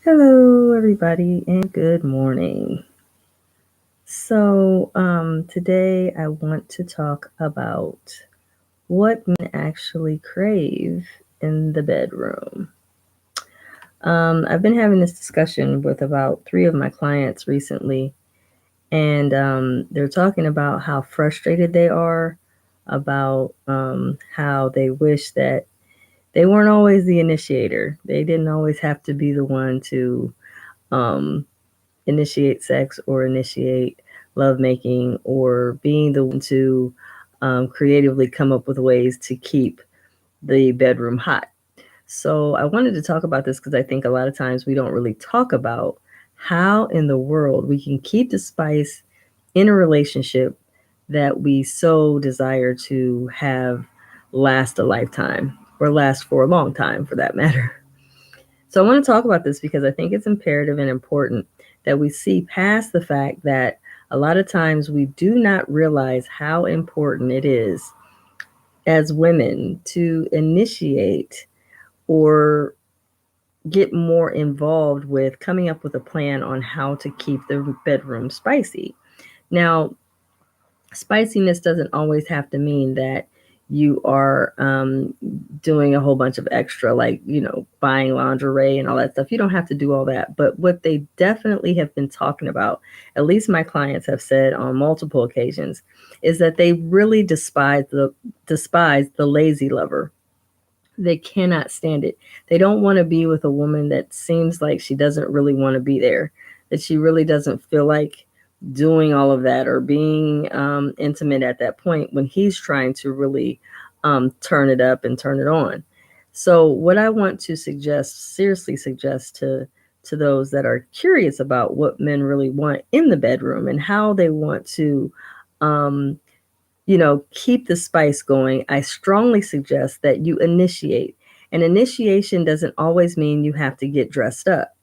Hello, everybody, and good morning. Today I want to talk about what men actually crave in the bedroom. I've been having this discussion with about three of my clients recently, and they're talking about how frustrated they are about how they wish that they weren't always the initiator. They didn't always have to be the one to um, initiate sex or initiate lovemaking or being the one to creatively come up with ways to keep the bedroom hot. So I wanted to talk about this because I think a lot of times we don't really talk about how in the world we can keep the spice in a relationship that we so desire to have last a lifetime or last for a long time for that matter. So I want to talk about this because I think it's imperative and important that we see past the fact that a lot of times we do not realize how important it is as women to initiate or get more involved with coming up with a plan on how to keep the bedroom spicy. Now, spiciness doesn't always have to mean that you are doing a whole bunch of extra, like, buying lingerie and all that stuff. You don't have to do all that. But what they definitely have been talking about, at least my clients have said on multiple occasions, is that they really despise the lazy lover. They cannot stand it. They don't want to be with a woman that seems like she doesn't really want to be there, that she really doesn't feel like doing all of that or being intimate at that point when he's trying to really turn it up and turn it on. So, what I want to suggest, seriously suggest to those that are curious about what men really want in the bedroom and how they want to um, keep the spice going, I strongly suggest that you initiate. And initiation doesn't always mean you have to get dressed up.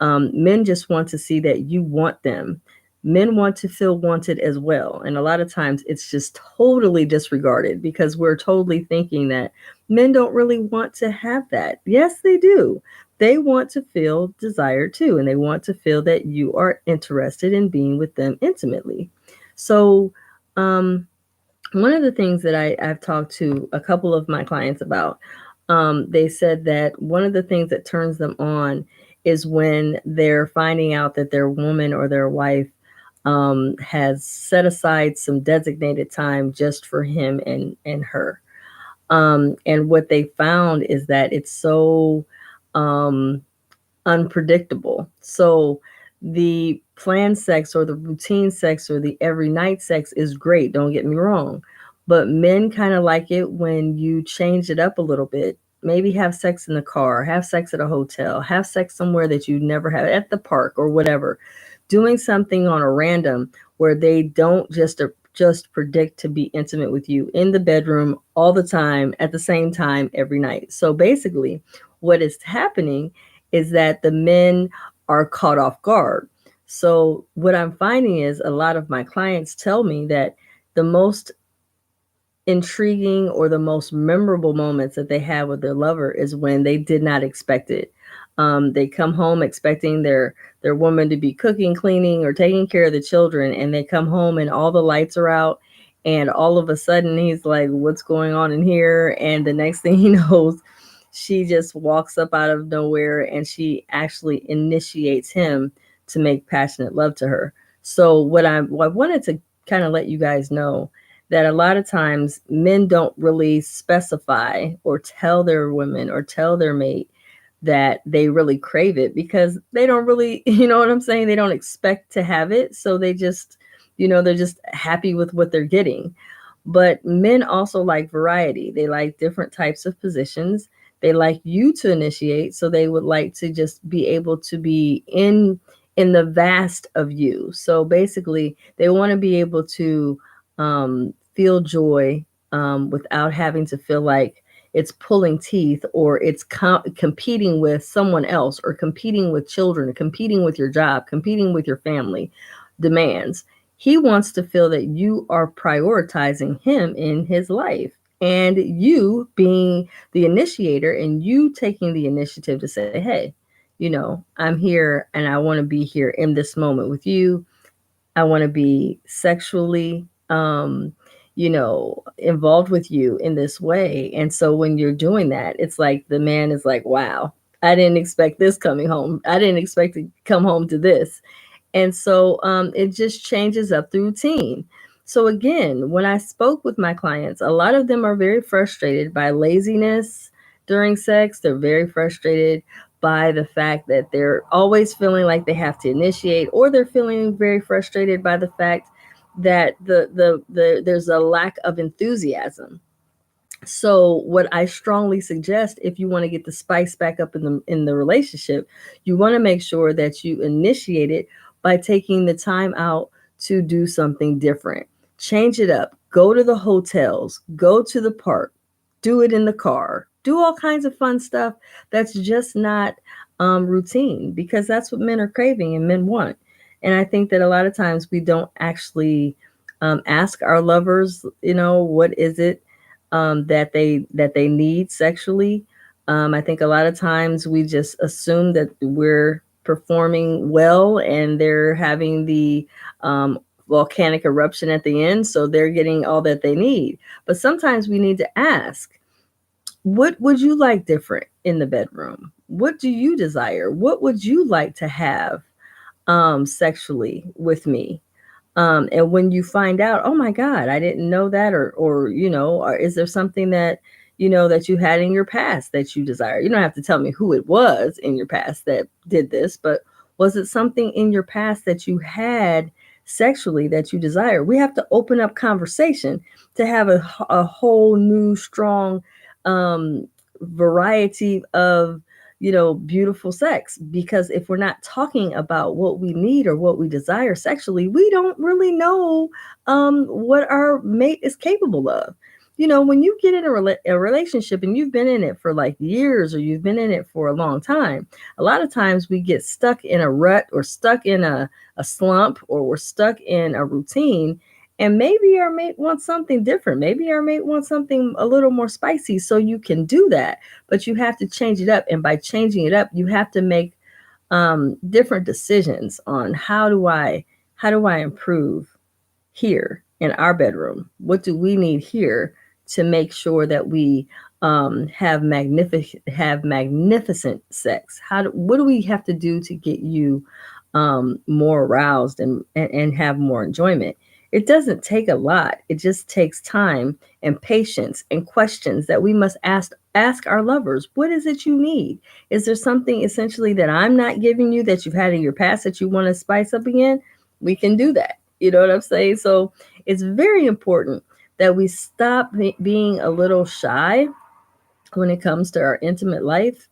Men just want to see that you want them. Men want to feel wanted as well. And a lot of times it's just totally disregarded because we're totally thinking that men don't really want to have that. Yes, they do. They want to feel desired too. And they want to feel that you are interested in being with them intimately. So, um, one of the things that I've talked to a couple of my clients about, they said that one of the things that turns them on is when they're finding out that their woman or their wife has set aside some designated time just for him and her. And what they found is that it's so um, unpredictable. So the planned sex or the routine sex or the every night sex is great, don't get me wrong. But men kind of like it when you change it up a little bit. Maybe have sex in the car, have sex at a hotel, have sex somewhere that you never have at the park or whatever. Doing something on a random where they don't just predict to be intimate with you in the bedroom all the time at the same time every night. So basically, what is happening is that the men are caught off guard. So, what I'm finding is a lot of my clients tell me that the most intriguing or the most memorable moments that they have with their lover is when they did not expect it. They come home expecting their woman to be cooking, cleaning, or taking care of the children, and they come home and all the lights are out, and all of a sudden he's like, "What's going on in here?" And the next thing he knows, she just walks up out of nowhere and she actually initiates him to make passionate love to her. So what I wanted to kind of let you guys know that a lot of times men don't really specify or tell their women or tell their mate that they really crave it because they don't really, you know what I'm saying? They don't expect to have it. So they just, they're just happy with what they're getting. But men also like variety. They like different types of positions. They like you to initiate, so they would like to just be able to be in the vast of you. So basically, they want to be able to feel joy without having to feel like it's pulling teeth or it's competing with someone else or competing with children, or competing with your job, competing with your family demands. He wants to feel that you are prioritizing him in his life and you being the initiator and you taking the initiative to say, hey, I'm here and I want to be here in this moment with you. I want to be sexually, involved with you in this way. And so when you're doing that, it's like the man is like, wow, I didn't expect this coming home. I didn't expect to come home to this. And so it just changes up the routine. So again, when I spoke with my clients, a lot of them are very frustrated by laziness during sex. They're very frustrated by the fact that they're always feeling like they have to initiate, or they're feeling very frustrated by the fact that there's a lack of enthusiasm. So what I strongly suggest, if you want to get the spice back up in the relationship, you want to make sure that you initiate it by taking the time out to do something different. Change it up. Go to the hotels, go to the park, do it in the car, do all kinds of fun stuff that's just not routine, because that's what men are craving and men want. And I think that a lot of times we don't actually ask our lovers, what is it that they need sexually. I think a lot of times we just assume that we're performing well and they're having the volcanic eruption at the end, so they're getting all that they need. But sometimes we need to ask, what would you like different in the bedroom? What do you desire? What would you like to have sexually with me? And when you find out, oh my God, I didn't know that, or is there something that, that you had in your past that you desire? You don't have to tell me who it was in your past that did this, but was it something in your past that you had sexually that you desire? We have to open up conversation to have a whole new, strong variety of beautiful sex. Because if we're not talking about what we need or what we desire sexually, we don't really know what our mate is capable of. When you get in a relationship and you've been in it for like years, or you've been in it for a long time, a lot of times we get stuck in a rut, or stuck in a slump, or we're stuck in a routine. And maybe our mate wants something different. Maybe our mate wants something a little more spicy. So you can do that, but you have to change it up. And by changing it up, you have to make different decisions on how do I improve here in our bedroom? What do we need here to make sure that we have magnificent sex? What do we have to do to get you more aroused and have more enjoyment? It doesn't take a lot. It just takes time and patience and questions that we must ask our lovers. What is it you need? Is there something essentially that I'm not giving you that you've had in your past that you want to spice up again? We can do that. You know what I'm saying? So it's very important that we stop being a little shy when it comes to our intimate life.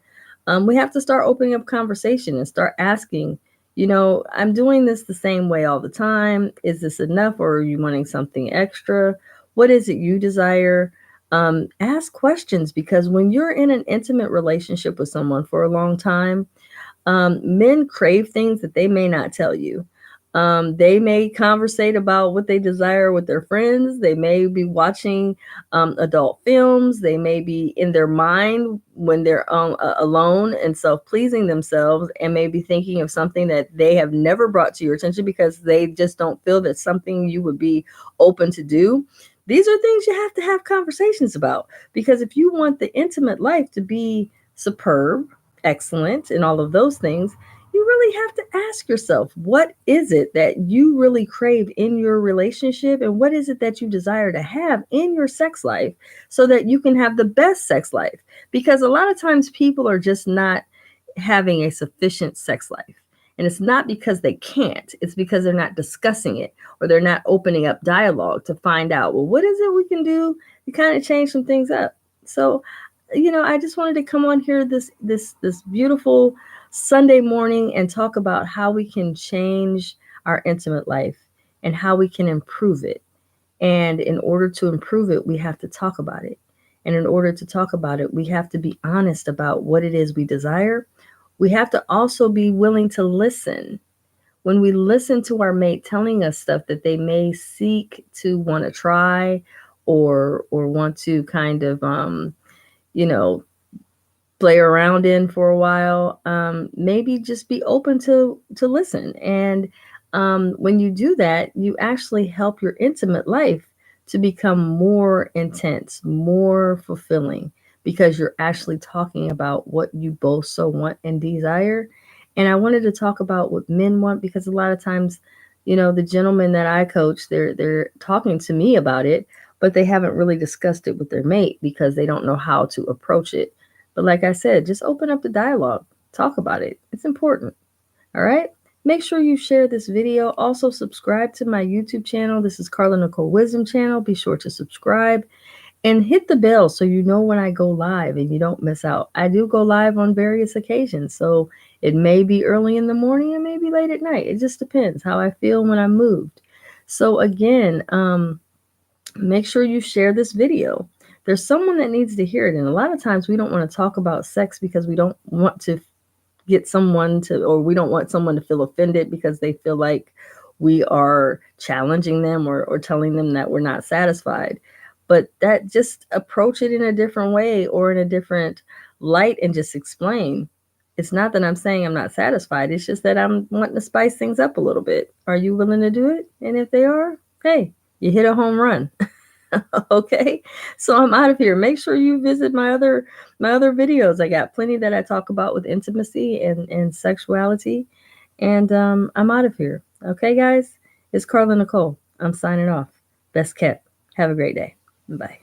We have to start opening up conversation and start asking, I'm doing this the same way all the time. Is this enough, or are you wanting something extra? What is it you desire? Ask questions, because when you're in an intimate relationship with someone for a long time, men crave things that they may not tell you. They may conversate about what they desire with their friends. They may be watching adult films. They may be in their mind when they're alone and self-pleasing themselves, and maybe thinking of something that they have never brought to your attention because they just don't feel that's something you would be open to do. These are things you have to have conversations about, because if you want the intimate life to be superb, excellent, and all of those things, you really have to ask yourself, what is it that you really crave in your relationship? And what is it that you desire to have in your sex life so that you can have the best sex life? Because a lot of times people are just not having a sufficient sex life. And it's not because they can't, it's because they're not discussing it, or they're not opening up dialogue to find out, well, what is it we can do to kind of change some things up? So, I just wanted to come on here this beautiful Sunday morning and talk about how we can change our intimate life and how we can improve it. And in order to improve it, we have to talk about it. And in order to talk about it, we have to be honest about what it is we desire. We have to also be willing to listen. When we listen to our mate telling us stuff that they may seek to want to try, or want to kind of you know play around in for a while, maybe just be open to listen. And when you do that, you actually help your intimate life to become more intense, more fulfilling, because you're actually talking about what you both so want and desire. And I wanted to talk about what men want, because a lot of times, the gentlemen that I coach, they're talking to me about it, but they haven't really discussed it with their mate because they don't know how to approach it. But like I said, just open up the dialogue, talk about it. It's important. All right. Make sure you share this video. Also, subscribe to my YouTube channel. This is Carla Nicole Wisdom Channel. Be sure to subscribe and hit the bell so you know when I go live and you don't miss out. I do go live on various occasions. So it may be early in the morning, it may be late at night. It just depends how I feel when I'm moved. So again, make sure you share this video. There's someone that needs to hear it. And a lot of times we don't want to talk about sex because we don't want to get someone to, or we don't want someone to feel offended because they feel like we are challenging them or telling them that we're not satisfied. But that, just approach it in a different way or in a different light and just explain. It's not that I'm saying I'm not satisfied. It's just that I'm wanting to spice things up a little bit. Are you willing to do it? And if they are, hey, you hit a home run. Okay, so I'm out of here. Make sure you visit my other videos. I got plenty that I talk about with intimacy and sexuality. And I'm out of here. Okay, guys, it's Carla Nicole. I'm signing off. Best kept. Have a great day. Bye.